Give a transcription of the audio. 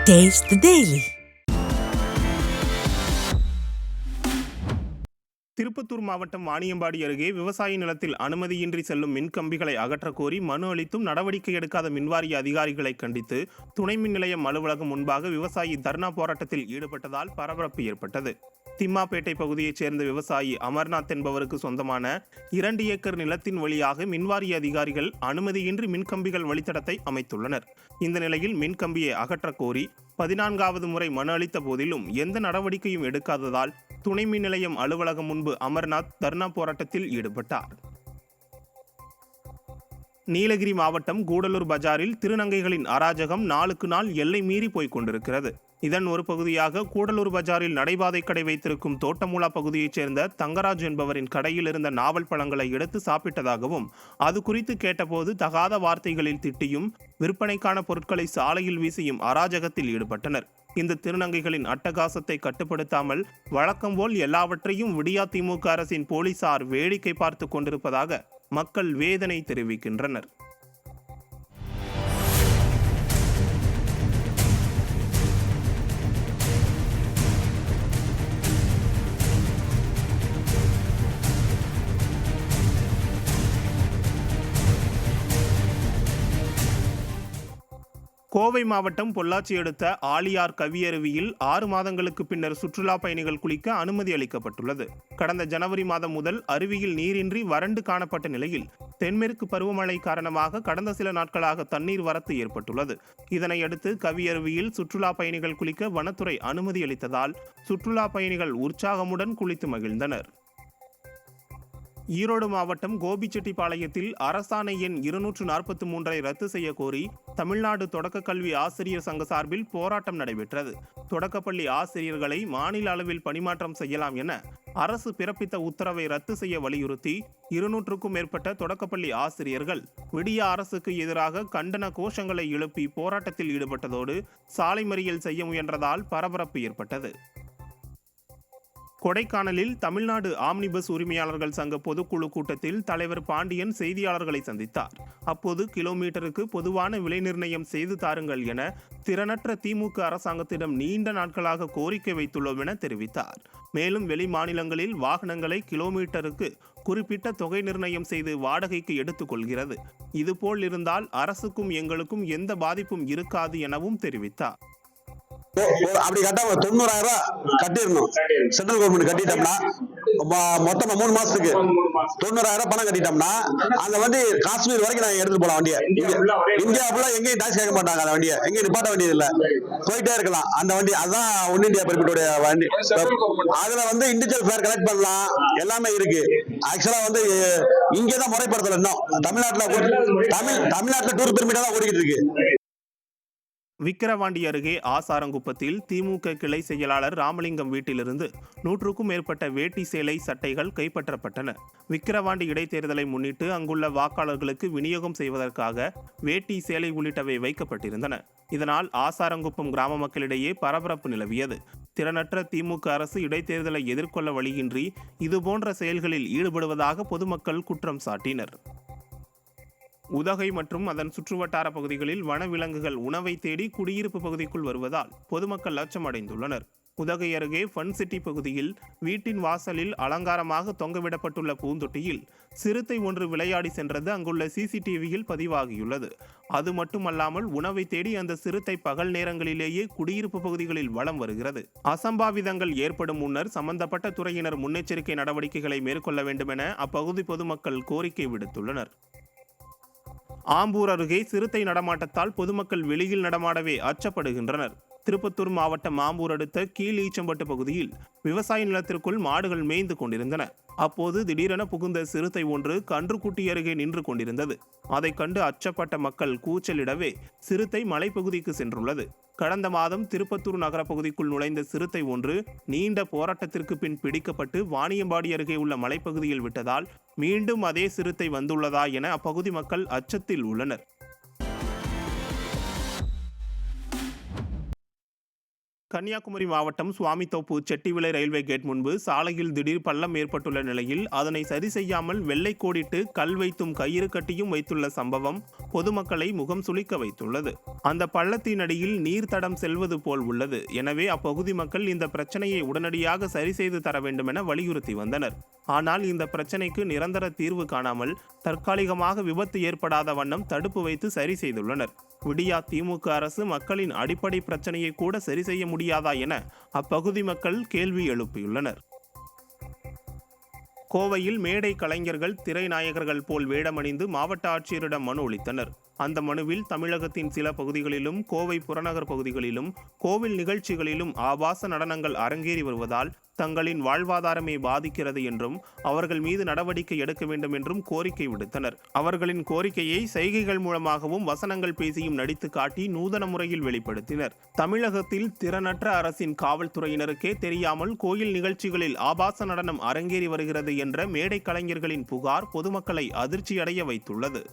Taste the Daily. Tirupattur மாவட்டம் வாணியம்பாடி அருகே விவசாய நிலத்தில் அனுமதியின்றி செல்லும் மின்கம்பிகளை அகற்றக் கோரி மனு அளித்தும் நடவடிக்கை எடுக்காத மின்வாரிய அதிகாரிகளை கண்டித்து துணை மின் நிலையம் அலுவலகம் முன்பாக விவசாயி தர்ணா போராட்டத்தில் ஈடுபட்டதால் பரபரப்பு ஏற்பட்டது. திம்மாப்பேட்டை பகுதியைச் சேர்ந்த விவசாயி அமர்நாத் என்பவருக்கு சொந்தமான 2 ஏக்கர் நிலத்தின் வழியாக மின்வாரிய அதிகாரிகள் அனுமதியின்றி மின்கம்பிகள் வழித்தடத்தை அமைத்துள்ளனர். இந்த நிலையில் மின்கம்பியை அகற்றக் கோரி 14வது முறை மனு அளித்த போதிலும் எந்த நடவடிக்கையும் எடுக்காததால் துணை மின் நிலையம் அலுவலகம் முன்பு அமர்நாத் தர்ணா போராட்டத்தில் ஈடுபட்டார். நீலகிரி மாவட்டம் கூடலூர் பஜாரில் திருநங்கைகளின் அராஜகம் நாளுக்கு நாள் எல்லை மீறி போய்க் கொண்டிருக்கிறது. இதன் ஒரு பகுதியாக கூடலூர் பஜாரில் நடைபாதை கடை வைத்திருக்கும் தோட்டமுலா பகுதியைச் சேர்ந்த தங்கராஜ் என்பவரின் கடையில் இருந்த நாவல் பழங்களை எடுத்து சாப்பிட்டதாகவும் அது குறித்து கேட்டபோது தகாத வார்த்தைகளில் திட்டியும் விற்பனைக்கான பொருட்களை சாலையில் வீசியும் அராஜகத்தில் ஈடுபட்டனர். இந்த திருநங்கைகளின் அட்டகாசத்தை கட்டுப்படுத்தாமல் வழக்கம் போல் எல்லாவற்றையும் விடியா திமுக அரசின் போலீசார் வேடிக்கை பார்த்து கொண்டிருப்பதாக மக்கள் வேதனை தெரிவிக்கின்றனர். கோவை மாவட்டம் பொள்ளாச்சி அடுத்த ஆலியார் கவியருவியில் 6 மாதங்களுக்கு பின்னர் சுற்றுலா பயணிகள் குளிக்க அனுமதி அளிக்கப்பட்டுள்ளது. கடந்த ஜனவரி மாதம் முதல் அருவியில் நீரின்றி வறண்டு காணப்பட்ட நிலையில் தென்மேற்கு பருவமழை காரணமாக கடந்த சில நாட்களாக தண்ணீர் வரத்து ஏற்பட்டுள்ளது. இதனையடுத்து கவியருவியில் சுற்றுலா பயணிகள் குளிக்க வனத்துறை அனுமதி அளித்ததால் சுற்றுலா பயணிகள் உற்சாகமுடன் குளித்து மகிழ்ந்தனர். ஈரோடு மாவட்டம் கோபிச்செட்டிப்பாளையத்தில் அரசாணை எண் 243 ரத்து செய்ய கோரி தமிழ்நாடு தொடக்க கல்வி ஆசிரியர் சங்க சார்பில் போராட்டம் நடைபெற்றது. தொடக்கப்பள்ளி ஆசிரியர்களை மாநில அளவில் பணிமாற்றம் செய்யலாம் என அரசு பிறப்பித்த உத்தரவை ரத்து செய்ய வலியுறுத்தி 200க்கும் மேற்பட்ட தொடக்கப்பள்ளி ஆசிரியர்கள் விடிய அரசுக்கு எதிராக கண்டன கோஷங்களை எழுப்பி போராட்டத்தில் ஈடுபட்டதோடு சாலை மறியல் செய்ய முயன்றதால் பரபரப்பு ஏற்பட்டது. கொடைக்கானலில் தமிழ்நாடு ஆம்னி பஸ் உரிமையாளர்கள் சங்க பொதுக்குழு கூட்டத்தில் தலைவர் பாண்டியன் செய்தியாளர்களை சந்தித்தார். அப்போது கிலோமீட்டருக்கு பொதுவான விலை நிர்ணயம் செய்து தாருங்கள் என திறனற்ற திமுக அரசாங்கத்திடம் நீண்ட நாட்களாக கோரிக்கை வைத்துள்ளோம் என தெரிவித்தார். மேலும் வெளி மாநிலங்களில் வாகனங்களை கிலோமீட்டருக்கு குறிப்பிட்ட தொகை நிர்ணயம் செய்து வாடகைக்கு எடுத்துக்கொள்கிறது. இதுபோல் இருந்தால் அரசுக்கும் எங்களுக்கும் எந்த பாதிப்பும் இருக்காது எனவும் தெரிவித்தார். அப்படி கட்ட 90,000 ரூபாய் கட்டிடணும். சென்ட்ரல் கவர்மெண்ட் கட்டிட்டோம்னா மொத்தமா 3 மாசத்துக்கு 90,000 ரூபாய் பணம் கட்டிட்டோம்னா அந்த வண்டி காஷ்மீர் வரைக்கும் நாங்க எடுத்து போலாம். வண்டியை இந்தியா ஃபுல்லா எங்கேயும் டாக்ஸ் கேட்க மாட்டாங்க. அந்த வண்டியை எங்கேயும் நிப்பாட்ட வேண்டியது இல்ல, போயிட்டே இருக்கலாம். அந்த வண்டி அதான் ஒன் இந்தியா பெர்மிட்டோட வண்டி. அதுல இண்டிவிஜுவல் ஃபேர் கலெக்ட் பண்ணலாம், எல்லாமே இருக்கு. ஆக்சுவலா இங்கதான் முறைப்படுத்தல. இன்னும் தமிழ்நாட்டுல டூர் பெர்மிட் தான் ஓடிக்கிட்டு இருக்கு. விக்கிரவாண்டி அருகே ஆசாரங்குப்பத்தில் திமுக கிளை செயலாளர் ராமலிங்கம் வீட்டிலிருந்து 100க்கும் மேற்பட்ட வேட்டி சேலை சட்டைகள் கைப்பற்றப்பட்டன. விக்கிரவாண்டி இடைத்தேர்தலை முன்னிட்டு அங்குள்ள வாக்காளர்களுக்கு விநியோகம் செய்வதற்காக வேட்டி சேலை உள்ளிட்டவை வைக்கப்பட்டிருந்தன. இதனால் ஆசாரங்குப்பம் கிராம மக்களிடையே பரபரப்பு நிலவியது. திறனற்ற திமுக அரசு இடைத்தேர்தலை எதிர்கொள்ள வழியின்றி இதுபோன்ற செயல்களில் ஈடுபடுவதாக பொதுமக்கள் குற்றம் சாட்டினர். உதகை மற்றும் அதன் சுற்றுவட்டார பகுதிகளில் வனவிலங்குகள் உணவை தேடி குடியிருப்பு பகுதிக்குள் வருவதால் பொதுமக்கள் அச்சமடைந்துள்ளனர். உதகை அருகே ஃபன் சிட்டி பகுதியில் வீட்டின் வாசலில் அலங்காரமாக தொங்கவிடப்பட்டுள்ள பூந்தொட்டியில் சிறுத்தை ஒன்று விளையாடி சென்றது அங்குள்ள சிசிடிவியில் பதிவாகியுள்ளது. அது மட்டுமல்லாமல் உணவை தேடி அந்த சிறுத்தை பகல் நேரங்களிலேயே குடியிருப்பு பகுதிகளில் வலம் வருகிறது. அசம்பாவிதங்கள் ஏற்படும் முன்னர் சம்பந்தப்பட்ட துறையினர் முன்னெச்சரிக்கை நடவடிக்கைகளை மேற்கொள்ள வேண்டும் என அப்பகுதி பொதுமக்கள் கோரிக்கை விடுத்துள்ளனர். ஆம்பூர் அருகே சிறுத்தை நடமாட்டத்தால் பொதுமக்கள் வெளியில் நடமாடவே அச்சப்படுகின்றனர். திருப்பத்தூர் மாவட்டம் ஆம்பூர் அடுத்த கீழ் ஈச்சம்பட்டு பகுதியில் விவசாய நிலத்திற்குள் மாடுகள் மேய்ந்து கொண்டிருந்தன. அப்போது திடீரென புகுந்த சிறுத்தை ஒன்று கன்றுக்குட்டி அருகே நின்று கொண்டிருந்தது. அதை கண்டு அச்சப்பட்ட மக்கள் கூச்சலிடவே சிறுத்தை மலைப்பகுதிக்கு சென்றுள்ளது. கடந்த மாதம் திருப்பத்தூர் நகர பகுதிக்குள் நுழைந்த சிறுத்தை ஒன்று நீண்ட போராட்டத்திற்கு பின் பிடிக்கப்பட்டு வாணியம்பாடி அருகே உள்ள மலைப்பகுதியில் விட்டதால் மீண்டும் அதே சிறுத்தை வந்துள்ளதா என அப்பகுதி மக்கள் அச்சத்தில் உள்ளனர். கன்னியாகுமரி மாவட்டம் சுவாமித்தோப்பு செட்டிவிளை ரயில்வே கேட் முன்பு சாலையில் திடீர் பள்ளம் ஏற்பட்டுள்ள நிலையில் அதனை சரி செய்யாமல் வெள்ளை கோடிட்டு கல் வைத்தும் கயிறு கட்டியும் வைத்துள்ள சம்பவம் பொதுமக்களை முகம் சுளிக்க வைத்துள்ளது. அந்த பள்ளத்தின் அடியில் நீர் தடம் செல்வது போல் உள்ளது. எனவே அப்பகுதி மக்கள் இந்த பிரச்சனையை உடனடியாக சரி செய்து தர வேண்டும் என வலியுறுத்தி வந்தனர். ஆனால் இந்த பிரச்சனைக்கு நிரந்தர தீர்வு காணாமல் தற்காலிகமாக விபத்து ஏற்படாத வண்ணம் தடுப்பு வைத்து சரி செய்துள்ளனர். விடியா திமுக அரசு மக்களின் அடிப்படை பிரச்சனையை கூட சரி செய்ய முடியாதா என அப்பகுதி மக்கள் கேள்வி எழுப்பியுள்ளனர். கோவையில் மேடை கலைஞர்கள் திரைநாயகர்கள் போல் வேடமணிந்து மாவட்ட ஆட்சியரிடம் மனு அளித்தனர். அந்த மனுவில் தமிழகத்தின் சில பகுதிகளிலும் கோவை புறநகர் பகுதிகளிலும் கோவில் நிகழ்ச்சிகளிலும் ஆபாச நடனங்கள் அரங்கேறி வருவதால் தங்களின் வாழ்வாதாரமே பாதிக்கிறது என்றும் அவர்கள் மீது நடவடிக்கை எடுக்க வேண்டும் என்றும் கோரிக்கை விடுத்தனர். அவர்களின் கோரிக்கையை செய்கைகள் மூலமாகவும் வசனங்கள் பேசியும் நடித்து காட்டி நூதன முறையில் வெளிப்படுத்தினர். தமிழகத்தில் திறனற்ற அரசின் காவல்துறையினருக்கே தெரியாமல் கோயில் நிகழ்ச்சிகளில் ஆபாச நடனம் அரங்கேறி வருகிறது என்ற மேடை கலைஞர்களின் புகார் பொதுமக்களை அதிர்ச்சியடைய வைத்துள்ளது.